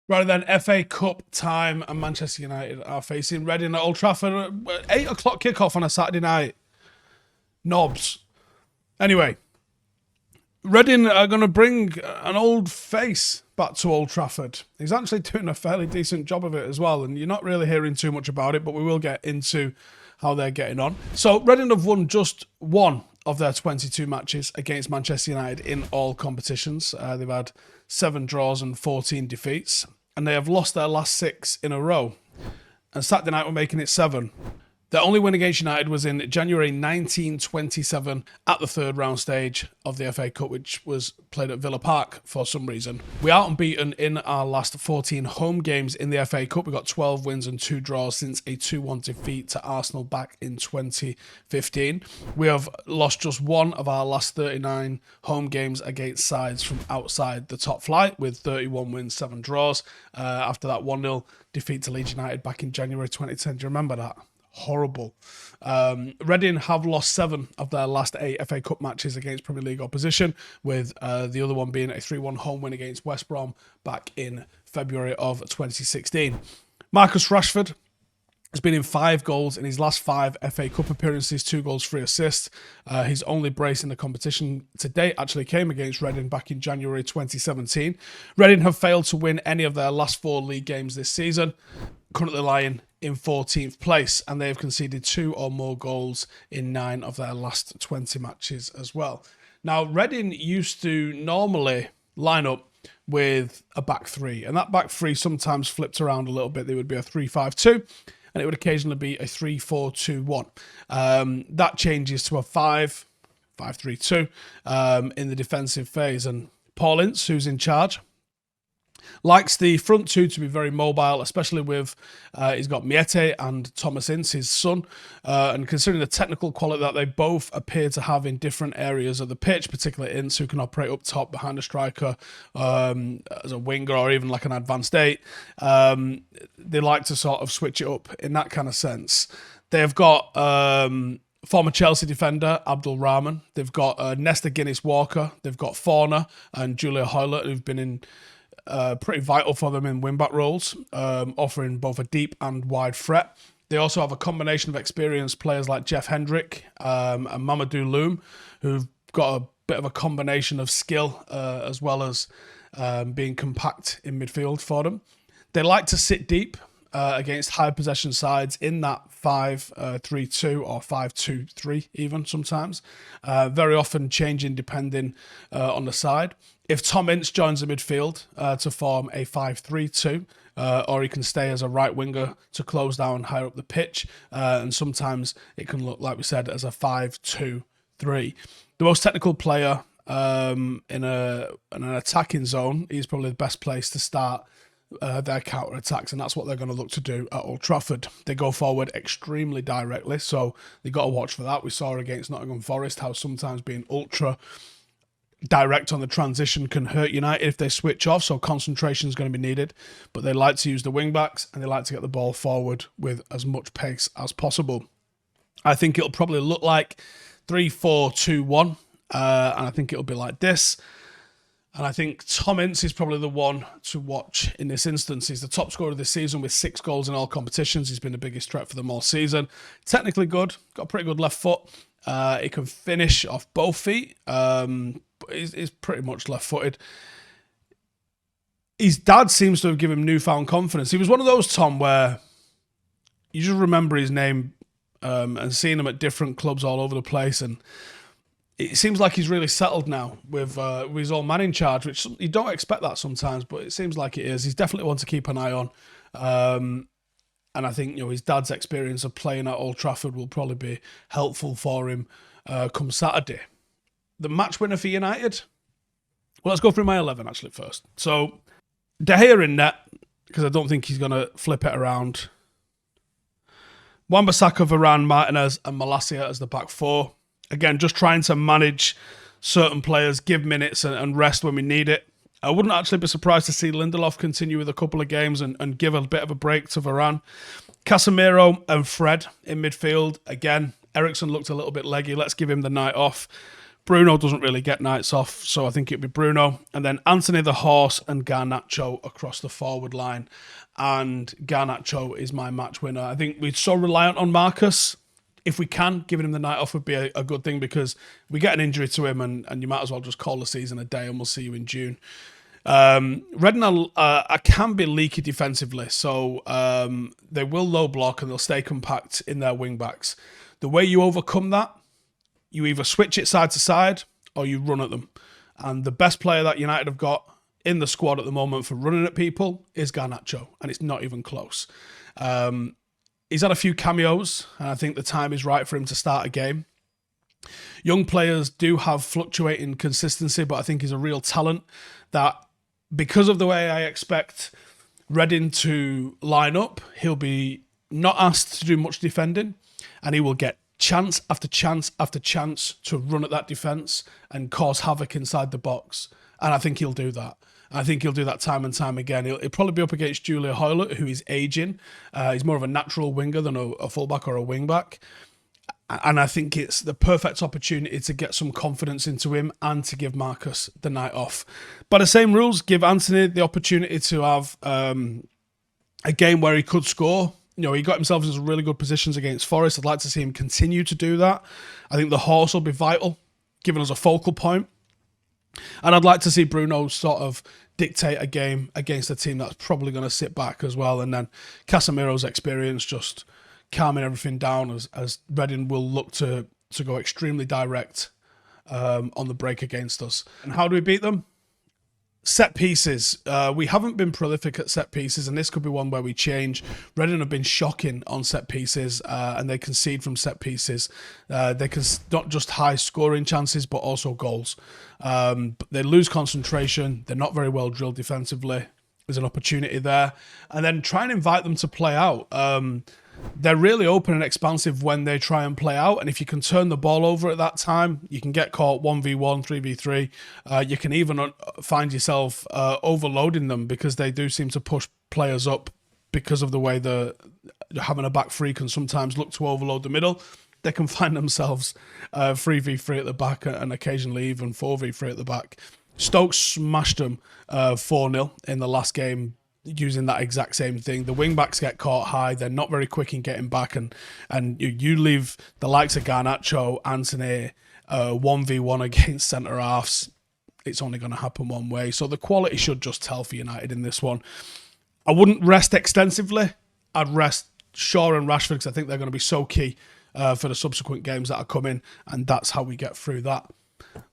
Right then, FA Cup time, and Manchester United are facing Reading at Old Trafford. 8 o'clock kickoff on a Saturday night. Knobs. Anyway, Reading are going to bring an old face back to Old Trafford. He's actually doing a fairly decent job of it as well, and you're not really hearing too much about it, but we will get into how they're getting on. So, Reading have won just one of their 22 matches against Manchester United in all competitions. They've had 7 draws and 14 defeats, and they have lost their last 6 in a row. And Saturday night we're making it 7. Their only win against United was in January 1927 at the third round stage of the FA Cup, which was played at Villa Park for some reason. We are unbeaten in our last 14 home games in the FA Cup. We got 12 wins and 2 draws since a 2-1 defeat to Arsenal back in 2015. We have lost just one of our last 39 home games against sides from outside the top flight, with 31 wins, 7 draws, after that 1-0 defeat to Leeds United back in January 2010. Do you remember that? Horrible. Reading have lost 7 of their last 8 FA Cup matches against Premier League opposition, with the other one being a 3-1 home win against West Brom back in February of 2016. Marcus Rashford has been in 5 goals in his last 5 FA Cup appearances, 2 goals, 3 assists. His only brace in the competition to date actually came against Reading back in January 2017. Reading have failed to win any of their last 4 league games this season, currently lying in 14th place, and they have conceded 2 or more goals in 9 of their last 20 matches as well. Now, Reading used to normally line up with a back 3, and that back 3 sometimes flipped around a little bit. They would be a 3-5-2, and it would occasionally be a 3-4-2-1. That changes to a 5-5-3-2 in the defensive phase, and Paul Ince, who's in charge, likes the front 2 to be very mobile, especially with he's got Miete and Thomas Ince, his son, and considering the technical quality that they both appear to have in different areas of the pitch, particularly Ince, who can operate up top behind a striker as a winger or even like an advanced 8, they like to sort of switch it up in that kind of sense. They've got former Chelsea defender Abdul Rahman. They've got Nesta Guinness-Walker. They've got Forner and Julia Hoylett, who've been in pretty vital for them in wing-back roles, offering both a deep and wide threat. They also have a combination of experienced players like Jeff Hendrick and Mamadou Loum, who've got a bit of a combination of skill as well as being compact in midfield for them. They like to sit deep against high possession sides in that 5-3-2 or 5-2-3 even sometimes, very often changing depending on the side. If Tom Ince joins the midfield to form a 5-3-2, or he can stay as a right winger to close down higher up the pitch, and sometimes it can look, like we said, as a 5-2-3. The most technical player in an attacking zone, he's probably the best place to start their counter-attacks, and that's what they're going to look to do at Old Trafford. They go forward extremely directly, so they've got to watch for that. We saw against Nottingham Forest how sometimes being ultra direct on the transition can hurt United if they switch off, so concentration is going to be needed. But they like to use the wing-backs, and they like to get the ball forward with as much pace as possible. I think it'll probably look like 3-4-2-1, and I think it'll be like this. And I think Tom Ince is probably the one to watch in this instance. He's the top scorer of this season with 6 goals in all competitions. He's been the biggest threat for them all season. Technically good, got a pretty good left foot. He can finish off both feet, but he's pretty much left-footed. His dad seems to have given him newfound confidence. He was one of those, Tom, where you just remember his name and seeing him at different clubs all over the place, and it seems like he's really settled now with his old man in charge, which you don't expect that sometimes, but it seems like it is. He's definitely one to keep an eye on. And I think his dad's experience of playing at Old Trafford will probably be helpful for him come Saturday. The match winner for United? Well, let's go through my 11 actually first. So, De Gea in net, because I don't think he's going to flip it around. Wan-Bissaka, Varane, Martinez and Malacia as the back 4. Again, just trying to manage certain players, give minutes and rest when we need it. I wouldn't actually be surprised to see Lindelof continue with a couple of games and give a bit of a break to Varane. Casemiro and Fred in midfield. Again, Eriksen looked a little bit leggy. Let's give him the night off. Bruno doesn't really get nights off, so I think it'd be Bruno. And then Anthony the Horse and Garnacho across the forward line. And Garnacho is my match winner. I think we're so reliant on Marcus. If we can, giving him the night off would be a good thing, because we get an injury to him and you might as well just call the season a day and we'll see you in June. Reading can be leaky defensively, so they will low block and they'll stay compact in their wing backs. The way you overcome that, you either switch it side to side or you run at them. And the best player that United have got in the squad at the moment for running at people is Garnacho, and it's not even close. He's had a few cameos, and I think the time is right for him to start a game. Young players do have fluctuating consistency, but I think he's a real talent that, because of the way I expect Reading to line up, he'll be not asked to do much defending, and he will get chance after chance after chance to run at that defence and cause havoc inside the box. And I think he'll do that. I think he'll do that time and time again. He'll probably be up against Julia Hoylett, who is aging. He's more of a natural winger than a fullback or a wingback. And I think it's the perfect opportunity to get some confidence into him and to give Marcus the night off. By the same rules, give Anthony the opportunity to have a game where he could score. You know, he got himself into really good positions against Forest. I'd like to see him continue to do that. I think the Horse will be vital, giving us a focal point. And I'd like to see Bruno sort of dictate a game against a team that's probably going to sit back as well. And then Casemiro's experience just calming everything down as Reading will look to go extremely direct on the break against us. And how do we beat them? Set pieces. We haven't been prolific at set pieces, and this could be one where we change. Reading have been shocking on set pieces, and they concede from set pieces. They can not just high scoring chances, but also goals. They lose concentration. They're not very well drilled defensively. There's an opportunity there. And then try and invite them to play out. They're really open and expansive when they try and play out, and if you can turn the ball over at that time, you can get caught 1v1, 3v3. You can even find yourself overloading them, because they do seem to push players up because of the way having a back three can sometimes look to overload the middle. They can find themselves 3v3 at the back and occasionally even 4v3 at the back. Stoke smashed them 4-0 in the last game, using that exact same thing. The wing-backs get caught high. They're not very quick in getting back. And you leave the likes of Garnacho, Anthony, 1v1 against centre-halves. It's only going to happen one way. So the quality should just tell for United in this one. I wouldn't rest extensively. I'd rest Shaw and Rashford, because I think they're going to be so key for the subsequent games that are coming. And that's how we get through that.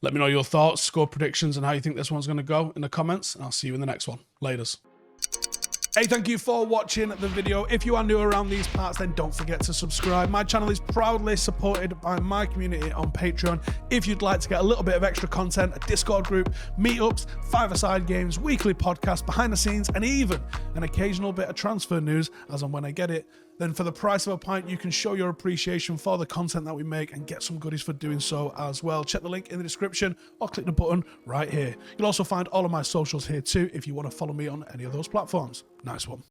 Let me know your thoughts, score predictions, and how you think this one's going to go in the comments. And I'll see you in the next one. Laters. Hey, thank you for watching the video. If you are new around these parts, then don't forget to subscribe. My channel is proudly supported by my community on Patreon. If you'd like to get a little bit of extra content, a Discord group, meetups, five-a-side games, weekly podcasts, behind the scenes, and even an occasional bit of transfer news as and when I get it, then for the price of a pint, you can show your appreciation for the content that we make and get some goodies for doing so as well. Check the link in the description or click the button right here. You'll also find all of my socials here too if you want to follow me on any of those platforms. Nice one.